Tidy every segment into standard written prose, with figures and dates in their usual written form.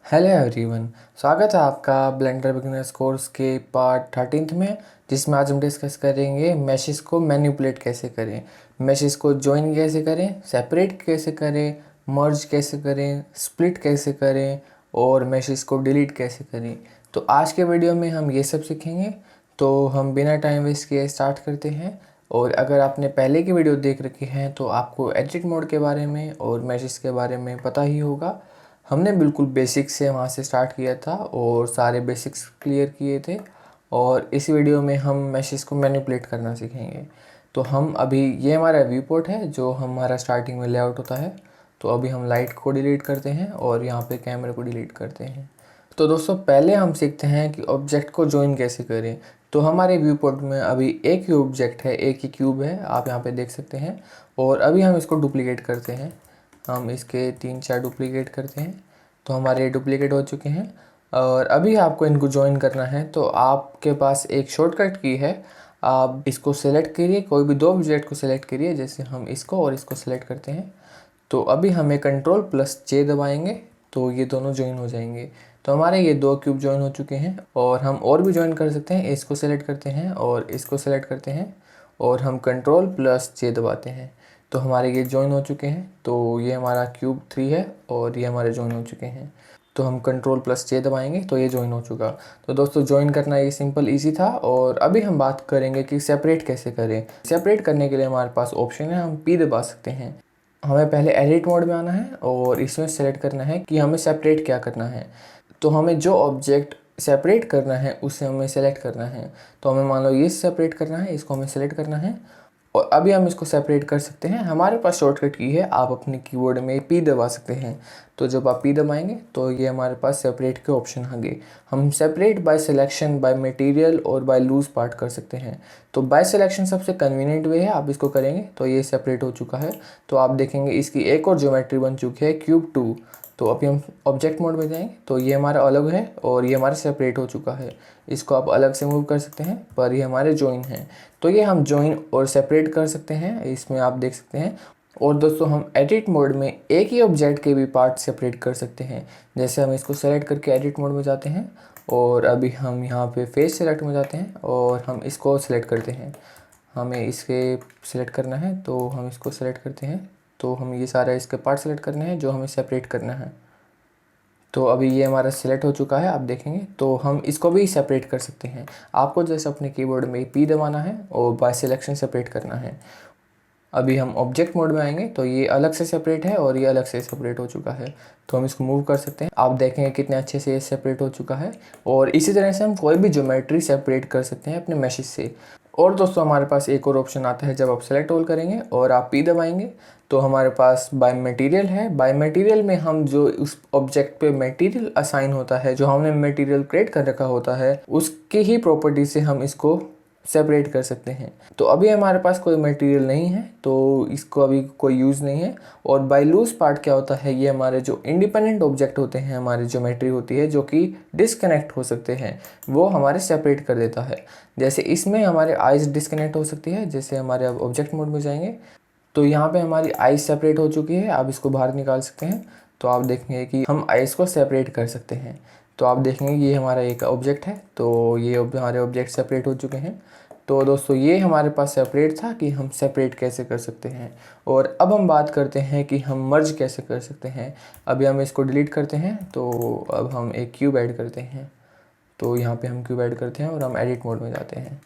Hello everyone. स्वागत है आपका ब्लेंडर बिगिनर्स कोर्स के पार्ट 13 में, जिसमें आज हम डिस्कस करेंगे मैशेस को मैनिपुलेट कैसे करें, मैशेस को ज्वाइन कैसे करें, सेपरेट कैसे करें, मर्ज कैसे करें, स्प्लिट कैसे करें और मैशेस को डिलीट कैसे करें। तो आज के वीडियो में हम ये सब सीखेंगे। तो हम बिना टाइम वेस्ट किए स्टार्ट करते हैं। और अगर आपने पहले की वीडियो देख रखी है तो आपको एडिट मोड के बारे में और मैशेस के बारे में पता ही होगा। हमने बिल्कुल बेसिक से वहाँ से स्टार्ट किया था और सारे बेसिक्स क्लियर किए थे। और इस वीडियो में हम मैशेस को मैनिपुलेट करना सीखेंगे। तो हम अभी ये हमारा व्यू पोर्ट है जो हमारा स्टार्टिंग में लेआउट होता है। तो अभी हम लाइट को डिलीट करते हैं और यहाँ पे कैमरे को डिलीट करते हैं। तो दोस्तों पहले हम सीखते हैं कि ऑब्जेक्ट को ज्वाइन कैसे करें। तो हमारे व्यू पोर्ट में अभी एक ही ऑब्जेक्ट है, एक ही क्यूब है, आप यहाँ पे देख सकते हैं। और अभी हम इसको डुप्लीकेट करते हैं। हम इसके 3-4 डुप्लीकेट करते हैं तो हमारे डुप्लीकेट हो चुके हैं। और अभी आपको इनको ज्वाइन करना है तो आपके पास एक शॉर्टकट की है। आप इसको सेलेक्ट करिए, कोई भी दो ऑब्जेक्ट को सेलेक्ट करिए, जैसे हम इसको और इसको सेलेक्ट करते हैं। तो अभी हमें Ctrl+J दबाएंगे तो ये दोनों ज्वाइन हो जाएंगे। तो हमारे ये दो क्यूब ज्वाइन हो चुके हैं। और हम और भी ज्वाइन कर सकते हैं। इसको सेलेक्ट करते हैं और इसको सेलेक्ट करते हैं और हम Ctrl+J दबाते हैं तो हमारे ये ज्वाइन हो चुके हैं। तो ये हमारा क्यूब 3 है और ये हमारे ज्वाइन हो चुके हैं। तो हम Ctrl+J दबाएंगे तो ये ज्वाइन हो चुका। तो दोस्तों ज्वाइन करना ये सिंपल इजी था। और अभी हम बात करेंगे कि सेपरेट कैसे करें। सेपरेट करने के लिए हमारे पास ऑप्शन है, हम P दबा सकते हैं। हमें पहले एडिट मोड में आना है और इसमें सेलेक्ट करना है कि हमें सेपरेट क्या करना है। तो हमें जो ऑब्जेक्ट सेपरेट करना है उसे हमें सेलेक्ट करना है। तो हमें मान लो ये सेपरेट करना है, इसको हमें सेलेक्ट करना है और अभी हम इसको सेपरेट कर सकते हैं। हमारे पास शॉर्टकट की है, आप अपने कीबोर्ड में P दबा सकते हैं। तो जब आप P दबाएंगे तो ये हमारे पास सेपरेट के ऑप्शन आएंगे। हम separate by selection, by material और बाय लूज पार्ट कर सकते हैं। तो बाय सिलेक्शन सबसे कन्वीनियंट वे है, आप इसको करेंगे तो ये सेपरेट हो चुका है। तो आप देखेंगे इसकी एक और ज्योमेट्री बन चुकी है, क्यूब 2। तो अभी हम ऑब्जेक्ट मोड में जाएंगे तो ये हमारा अलग है और ये हमारा सेपरेट हो चुका है। इसको आप अलग से मूव कर सकते हैं पर ये हमारे जॉइन हैं। तो ये हम जॉइन और सेपरेट कर सकते हैं, इसमें आप देख सकते हैं। और दोस्तों हम एडिट मोड में एक ही ऑब्जेक्ट के भी पार्ट सेपरेट कर सकते हैं। जैसे हम इसको सेलेक्ट करके एडिट मोड में जाते हैं और अभी हम यहाँ पे फेस सेलेक्ट में जाते हैं और हम इसको सेलेक्ट करते हैं। हमें इसके सेलेक्ट करना है तो हम इसको सेलेक्ट करते हैं। तो हम ये सारे इसके पार्ट सेलेक्ट करने हैं जो हमें सेपरेट करना है। तो अभी ये हमारा सिलेक्ट हो चुका है, आप देखेंगे। तो हम इसको भी सेपरेट कर सकते हैं। आपको जैसे अपने कीबोर्ड में P दबाना है और बाय सिलेक्शन सेपरेट करना है। अभी हम ऑब्जेक्ट मोड में आएंगे तो ये अलग से सेपरेट है और ये अलग से सेपरेट हो चुका है। तो हम इसको मूव कर सकते हैं, आप देखेंगे कितने अच्छे से ये सेपरेट हो चुका है। और इसी तरह से हम कोई भी ज्योमेट्री सेपरेट कर सकते हैं अपने मैशेस से। और दोस्तों हमारे पास एक और ऑप्शन आता है, जब आप सेलेक्ट ऑल करेंगे और आप P दबाएंगे तो हमारे पास बाय मटेरियल है। बाय मटेरियल में हम जो उस ऑब्जेक्ट पे मटेरियल असाइन होता है, जो हमने मटेरियल क्रिएट कर रखा होता है, उसकी ही प्रॉपर्टी से हम इसको सेपरेट कर सकते हैं। तो अभी हमारे पास कोई मटेरियल नहीं है तो इसको अभी कोई यूज़ नहीं है। और बाय लूज पार्ट क्या होता है, ये हमारे जो इंडिपेंडेंट ऑब्जेक्ट होते हैं, हमारी ज्योमेट्री होती है जो कि डिस्कनेक्ट हो सकते हैं, वो हमारे सेपरेट कर देता है। जैसे इसमें हमारे आइज़ डिस्कनेक्ट हो सकती है। जैसे हमारे अब ऑब्जेक्ट मोड में जाएंगे तो यहाँ पे हमारी आइज़ सेपरेट हो चुकी है, आप इसको बाहर निकाल सकते हैं। तो आप देखेंगे कि हम आइज़ को सेपरेट कर सकते हैं। तो आप देखेंगे ये हमारा एक ऑब्जेक्ट है, तो ये हमारे ऑब्जेक्ट सेपरेट हो चुके हैं। तो दोस्तों ये हमारे पास सेपरेट था कि हम सेपरेट कैसे कर सकते हैं। और अब हम बात करते हैं कि हम मर्ज कैसे कर सकते हैं। अभी हम इसको डिलीट करते हैं तो अब हम एक क्यूब ऐड करते हैं। तो यहाँ पे हम क्यूब ऐड करते हैं और हम एडिट मोड में जाते हैं।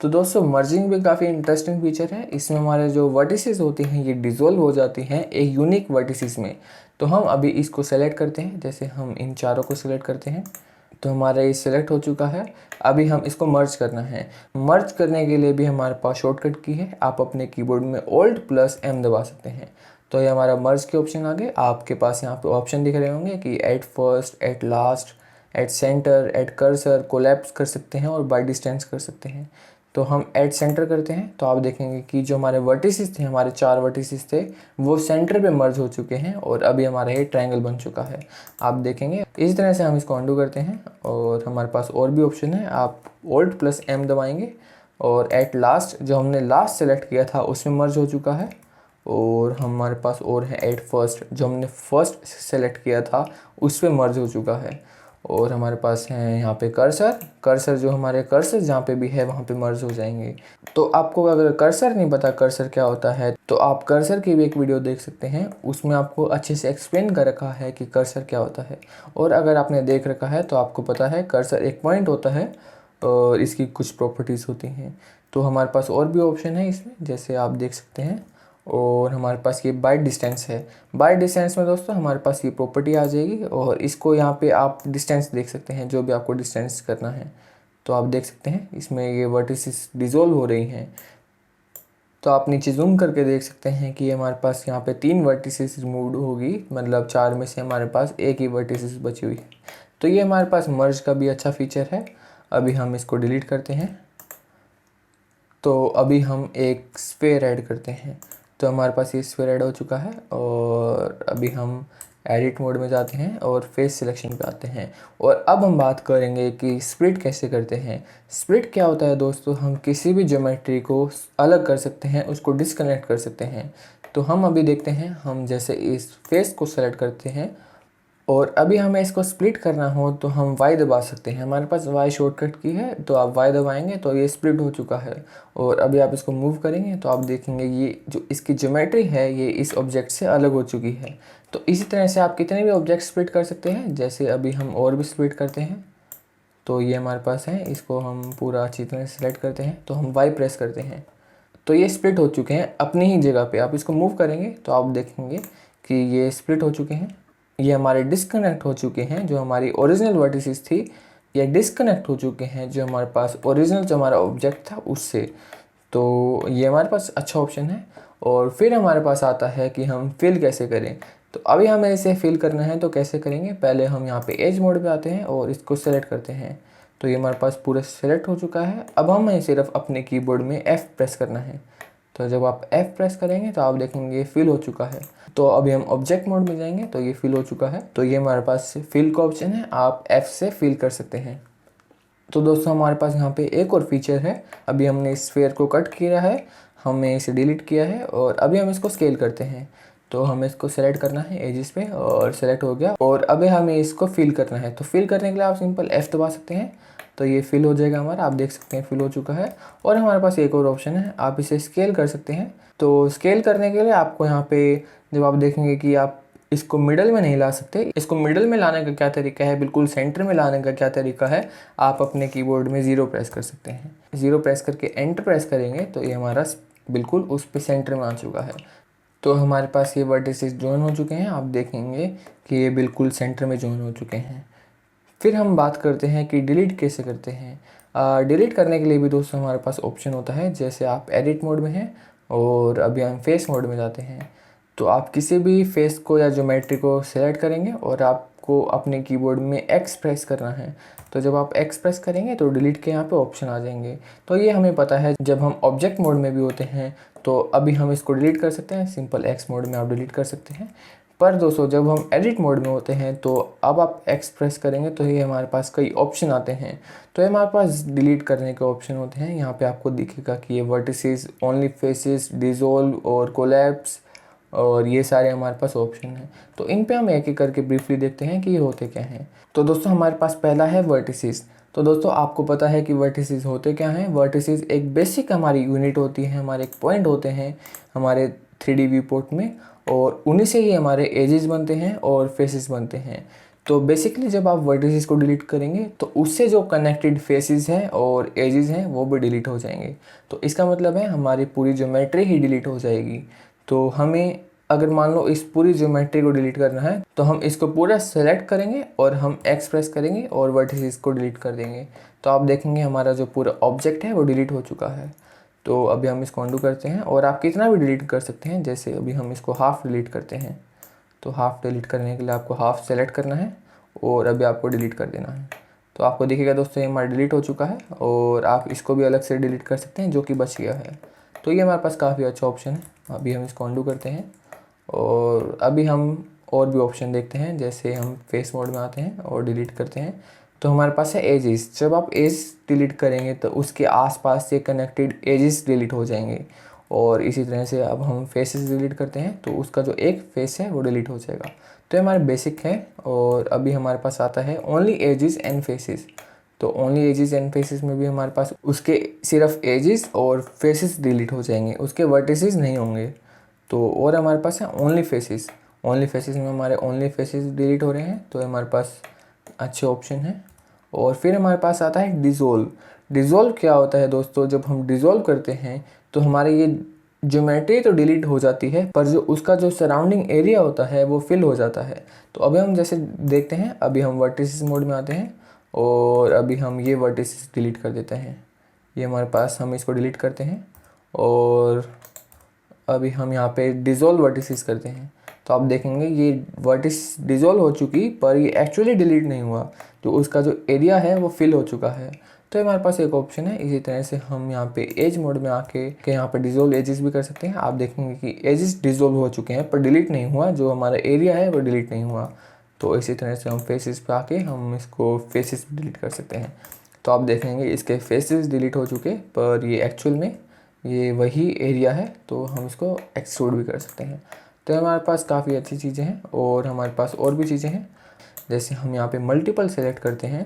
तो दोस्तों मर्जिंग भी काफ़ी इंटरेस्टिंग फीचर है। इसमें हमारे जो वर्टिसेस होती हैं ये डिज़ोल्व हो जाती हैं एक यूनिक वर्टिसेस में। तो हम अभी इसको सेलेक्ट करते हैं, जैसे हम इन चारों को सिलेक्ट करते हैं तो हमारा ये सिलेक्ट हो चुका है। अभी हम इसको मर्ज करना है। मर्ज करने के लिए भी हमारे पास शॉर्टकट की है, आप अपने कीबोर्ड में Alt+M दबा सकते हैं। तो ये हमारा मर्ज के ऑप्शन आ गए। आपके पास यहाँ पे ऑप्शन दिख रहे होंगे कि at first, at last, at centre, at cursor, collapse कर सकते हैं और बाय डिस्टेंस कर सकते हैं। तो हम एट सेंटर करते हैं तो आप देखेंगे कि जो हमारे वर्टिसेस थे, हमारे 4 वर्टिसेस थे, वो सेंटर पे मर्ज हो चुके हैं और अभी हमारा ये ट्रायंगल बन चुका है, आप देखेंगे। इसी तरह से हम इसको अंडू करते हैं और हमारे पास और भी ऑप्शन है। आप Alt+M दबाएंगे और एट लास्ट, जो हमने लास्ट सेलेक्ट किया था उसमें मर्ज हो चुका है और हमारे पास और है ऐड फर्स्ट, जो हमने फर्स्ट सेलेक्ट किया था उस पर मर्ज हो चुका है। और हमारे पास है यहाँ पे कर्सर, कर्सर जो हमारे कर्सर जहाँ पे भी है वहाँ पे मर्ज हो जाएंगे। तो आपको अगर कर्सर नहीं पता कर्सर क्या होता है तो आप कर्सर की भी एक वीडियो देख सकते हैं, उसमें आपको अच्छे से एक्सप्लेन कर रखा है कि कर्सर क्या होता है। और अगर आपने देख रखा है तो आपको पता है कर्सर एक पॉइंट होता है और इसकी कुछ प्रॉपर्टीज़ होती हैं। तो हमारे पास और भी ऑप्शन है इसमें, जैसे आप देख सकते हैं। और हमारे पास ये बाय डिस्टेंस है। बाय डिस्टेंस में दोस्तों हमारे पास ये प्रॉपर्टी आ जाएगी और इसको यहाँ पे आप डिस्टेंस देख सकते हैं, जो भी आपको डिस्टेंस करना है। तो आप देख सकते हैं इसमें ये वर्टिसेस डिसॉल्व हो रही हैं। तो आप नीचे जूम करके देख सकते हैं कि हमारे पास यहाँ पे 3 वर्टिसेस रिमूव्ड होगी, मतलब 4 में से हमारे पास एक ही वर्टिसेस बची हुई है। तो ये हमारे पास मर्ज का भी अच्छा फीचर है। अभी हम इसको डिलीट करते हैं। तो अभी हम एक स्फेयर ऐड करते हैं। तो हमारे पास ये स्फेयर ऐड हो चुका है और अभी हम एडिट मोड में जाते हैं और फेस सिलेक्शन पे आते हैं। और अब हम बात करेंगे कि स्प्लिट कैसे करते हैं। स्प्लिट क्या होता है दोस्तों, हम किसी भी ज्योमेट्री को अलग कर सकते हैं, उसको डिस्कनेक्ट कर सकते हैं। तो हम अभी देखते हैं, हम जैसे इस फेस को सेलेक्ट करते हैं और अभी हमें इसको स्प्लिट करना हो तो हम Y दबा सकते हैं। हमारे पास Y शॉर्टकट की है, तो आप Y दबाएंगे तो ये स्प्लिट हो चुका है। और अभी आप इसको मूव करेंगे तो आप देखेंगे ये जो इसकी ज्योमेट्री है ये इस ऑब्जेक्ट से अलग हो चुकी है। तो इसी तरह से आप कितने भी ऑब्जेक्ट स्प्लिट कर सकते हैं। जैसे अभी हम और भी स्प्लिट करते हैं, तो ये हमारे पास है, इसको हम पूरा अच्छी तरह से सेलेक्ट करते हैं, तो हम Y प्रेस करते हैं तो ये स्प्लिट हो चुके हैं अपनी ही जगह पे। आप इसको मूव करेंगे तो आप देखेंगे कि ये स्प्लिट हो चुके हैं। ये हमारे डिस्कनेक्ट हो चुके हैं, जो हमारी ओरिजिनल वर्टिसेस थी ये डिस्कनेक्ट हो चुके हैं, जो हमारे पास ओरिजिनल जो हमारा ऑब्जेक्ट था उससे। तो ये हमारे पास अच्छा ऑप्शन है। और फिर हमारे पास आता है कि हम फिल कैसे करें। तो अभी हमें इसे फिल करना है तो कैसे करेंगे, पहले हम यहाँ पे एज मोड पे आते हैं और इसको सेलेक्ट करते हैं। तो ये हमारे पास पूरा सेलेक्ट हो चुका है। अब हमें सिर्फ अपने कीबोर्ड में F प्रेस करना है। तो जब आप F प्रेस करेंगे तो आप देखेंगे फिल हो चुका है। तो अभी हम ऑब्जेक्ट मोड में जाएंगे तो ये फिल हो चुका है। तो ये हमारे पास फिल का ऑप्शन है, आप F से फिल कर सकते हैं। तो दोस्तों हमारे पास यहाँ पे एक और फीचर है। अभी हमने इस स्फीयर को कट किया है, हमने इसे डिलीट किया है और अभी हम इसको स्केल करते हैं। तो हमें इसको सेलेक्ट करना है एजिस पे और सेलेक्ट हो गया। और अभी हमें इसको फिल करना है, तो फिल करने के लिए आप सिंपल F दबा सकते हैं। तो ये फिल हो जाएगा हमारा, आप देख सकते हैं फिल हो चुका है। और हमारे पास एक और ऑप्शन है, आप इसे स्केल कर सकते हैं। तो स्केल करने के लिए आपको यहाँ पे जब आप देखेंगे कि आप इसको मिडल में नहीं ला सकते, इसको मिडल में लाने का क्या तरीका है, बिल्कुल सेंटर में लाने का क्या तरीका है, आप अपने कीबोर्ड में 0 प्रेस कर सकते हैं। 0 प्रेस करके एंटर प्रेस करेंगे तो ये हमारा बिल्कुल उस पे सेंटर में आ चुका है। तो हमारे पास ये वर्टिसेस जॉइन हो चुके हैं, आप देखेंगे कि ये बिल्कुल सेंटर में जॉइन हो चुके हैं। फिर हम बात करते हैं कि डिलीट कैसे करते हैं। डिलीट करने के लिए भी दोस्तों हमारे पास ऑप्शन होता है। जैसे आप एडिट मोड में हैं और अभी हम फेस मोड में जाते हैं, तो आप किसी भी फेस को या ज्योमेट्री को सेलेक्ट करेंगे और आपको अपने कीबोर्ड में X प्रेस करना है। तो जब आप X प्रेस करेंगे तो डिलीट के यहाँ पे ऑप्शन आ जाएंगे। तो ये हमें पता है जब हम ऑब्जेक्ट मोड में भी होते हैं तो अभी हम इसको डिलीट कर सकते हैं, सिंपल X मोड में आप डिलीट कर सकते हैं। पर दोस्तों जब हम एडिट मोड में होते हैं तो अब आप X प्रेस करेंगे तो ये हमारे पास कई ऑप्शन आते हैं। तो ये हमारे पास डिलीट करने के ऑप्शन होते हैं। यहाँ पे आपको दिखेगा कि ये वर्टिसेस, ओनली फेसेस, डिसॉल्व और कोलैप्स, और ये सारे हमारे पास ऑप्शन हैं। तो इन पे हम एक एक करके ब्रीफली देखते हैं कि ये होते क्या हैं। तो दोस्तों हमारे पास पहला है वर्टिसेस। तो दोस्तों आपको पता है कि वर्टिसेस होते क्या हैं। वर्टिसेस एक बेसिक हमारी यूनिट होती है, हमारे एक पॉइंट होते हैं हमारे 3D व्यू पोर्ट में, और उन्हीं से ही हमारे एजेस बनते हैं और फेसेस बनते हैं। तो बेसिकली जब आप वर्टिसेस को डिलीट करेंगे तो उससे जो कनेक्टेड फेसेस हैं और एजेस हैं वो भी डिलीट हो जाएंगे। तो इसका मतलब है हमारी पूरी ज्योमेट्री ही डिलीट हो जाएगी। तो हमें अगर मान लो इस पूरी ज्योमेट्री को डिलीट करना है तो हम इसको पूरा सेलेक्ट करेंगे और हम X प्रेस करेंगे और वर्टिसेस को डिलीट कर देंगे। तो आप देखेंगे हमारा जो पूरा ऑब्जेक्ट है वो डिलीट हो चुका है। तो अभी हम इसको अंडू करते हैं और आप कितना भी डिलीट कर सकते हैं। जैसे अभी हम इसको हाफ डिलीट करते हैं, तो हाफ डिलीट करने के लिए आपको हाफ सेलेक्ट करना है और अभी आपको डिलीट कर देना है। तो आपको दिखेगा दोस्तों ये हमारा डिलीट हो चुका है। और आप इसको भी अलग से डिलीट कर सकते हैं जो कि बच गया है। तो ये हमारे पास काफ़ी अच्छा ऑप्शन है। अभी हम इसको अंडू करते हैं और अभी हम और भी ऑप्शन देखते हैं। जैसे हम फेस मोड में आते हैं और डिलीट करते हैं, तो हमारे पास है एजेस। जब आप एज डिलीट करेंगे तो उसके आसपास से कनेक्टेड एजेस डिलीट हो जाएंगे। और इसी तरह से अब हम फेसेस डिलीट करते हैं तो उसका जो एक फेस है वो डिलीट हो जाएगा। तो ये हमारे बेसिक है। और अभी हमारे पास आता है ओनली एजेस एंड फेसेस। तो ओनली एजेस एंड फेसेस में भी हमारे पास उसके सिर्फ एजेस और फेसेस डिलीट हो जाएंगे, उसके वर्टिसेस नहीं होंगे। तो और हमारे पास है ओनली फेसेस। ओनली फेसेस में हमारे ओनली फेसेस डिलीट हो रहे हैं, तो हमारे पास अच्छे ऑप्शन है। और फिर हमारे पास आता है डिज़ोल्व। डिज़ोल्व क्या होता है दोस्तों, जब हम डिज़ोल्व करते हैं तो हमारे ये ज्योमेट्री तो डिलीट हो जाती है, पर जो उसका जो सराउंडिंग एरिया होता है वो फिल हो जाता है। तो अभी हम जैसे देखते हैं, अभी हम वर्टिसेस मोड में आते हैं और अभी हम ये वर्टिसेस डिलीट कर देते हैं। ये हमारे पास, हम इसको डिलीट करते हैं और अभी हम यहाँ पे डिज़ोल्व वर्टिसेस करते हैं। तो आप देखेंगे ये वर्टिस डिज़ोल्व हो चुकी, पर ये एक्चुअली डिलीट नहीं हुआ, जो उसका जो एरिया है वो फिल हो चुका है। तो हमारे पास एक ऑप्शन है। इसी तरह से हम यहाँ पे एज मोड में आके के यहाँ पे डिज़ोल्व एजेस भी कर सकते हैं। आप देखेंगे कि एजेस डिज़ोल्व हो चुके हैं पर डिलीट नहीं हुआ, जो हमारा एरिया है वो डिलीट नहीं हुआ। तो इसी तरह से हम फेसेस पे आके हम इसको फेसेस डिलीट कर सकते हैं। तो आप देखेंगे इसके फेसेस डिलीट हो चुके, पर ये एक्चुअल में ये वही एरिया है, तो हम इसको एक्सट्रूड भी कर सकते हैं। तो हमारे पास काफ़ी अच्छी चीज़ें हैं और हमारे पास और भी चीज़ें हैं। जैसे हम यहाँ पे मल्टीपल सेलेक्ट करते हैं,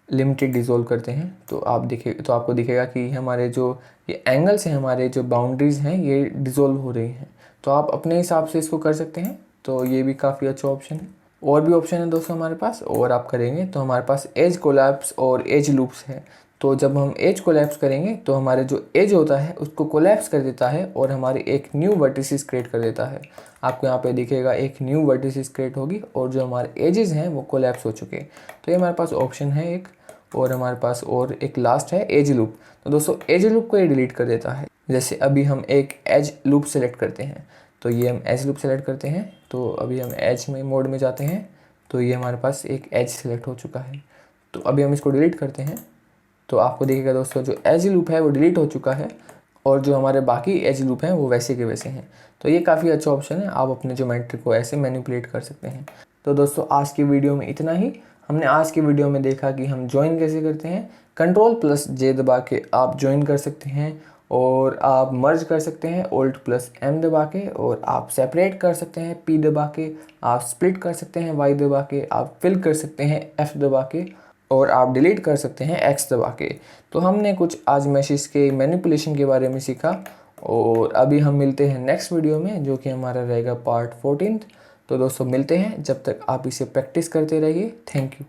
लिमिटेड डिज़ोल्व करते हैं, तो आपको दिखेगा कि हमारे जो ये एंगल्स हैं, हमारे जो बाउंड्रीज़ हैं, ये डिज़ोल्व हो रही हैं। तो आप अपने हिसाब से इसको कर सकते हैं। तो ये भी काफ़ी अच्छा ऑप्शन है। और भी ऑप्शन है दोस्तों हमारे पास, और आप करेंगे तो हमारे पास एज कोलैप्स और एज लूप्स है। तो जब हम एज कोलैप्स करेंगे तो हमारे जो एज होता है उसको कोलैप्स कर देता है और हमारी एक न्यू वर्टिसेस क्रिएट कर देता है। आपको यहाँ पे दिखेगा एक न्यू वर्टिसेस क्रिएट होगी और जो हमारे एजेस हैं वो कोलैप्स हो चुके हैं। तो ये हमारे पास ऑप्शन है एक। और हमारे पास और एक लास्ट है एज लूप। तो दोस्तों एज लूप को ये डिलीट कर देता है। जैसे अभी हम एक एज लूप सेलेक्ट करते हैं, तो ये हम एज लूप सेलेक्ट करते हैं, तो अभी हम एज में मोड में जाते हैं, तो ये हमारे पास एक एज सेलेक्ट हो चुका है। तो अभी हम इसको डिलीट करते हैं, तो आपको दिखेगा दोस्तों जो एज लूप है वो डिलीट हो चुका है और जो हमारे बाकी एज लूप हैं वो वैसे के वैसे हैं। तो ये काफ़ी अच्छा ऑप्शन है, आप अपने ज्योमेट्री को ऐसे मैनिपुलेट कर सकते हैं। तो दोस्तों आज की वीडियो में इतना ही। हमने आज की वीडियो में देखा कि हम ज्वाइन कैसे करते हैं। Ctrl+J दबा के आप ज्वाइन कर सकते हैं और आप मर्ज कर सकते हैं Alt+M दबा के, और आप सेपरेट कर सकते हैं P दबा के, आप स्प्लिट कर सकते हैं Y दबा के, आप फिल कर सकते हैं F दबा के, और आप डिलीट कर सकते हैं X दबा के। तो हमने कुछ आज मैशेस के मैनिपुलेशन के बारे में सीखा और अभी हम मिलते हैं नेक्स्ट वीडियो में, जो कि हमारा रहेगा पार्ट 14। तो दोस्तों मिलते हैं, जब तक आप इसे प्रैक्टिस करते रहिए। Thank you.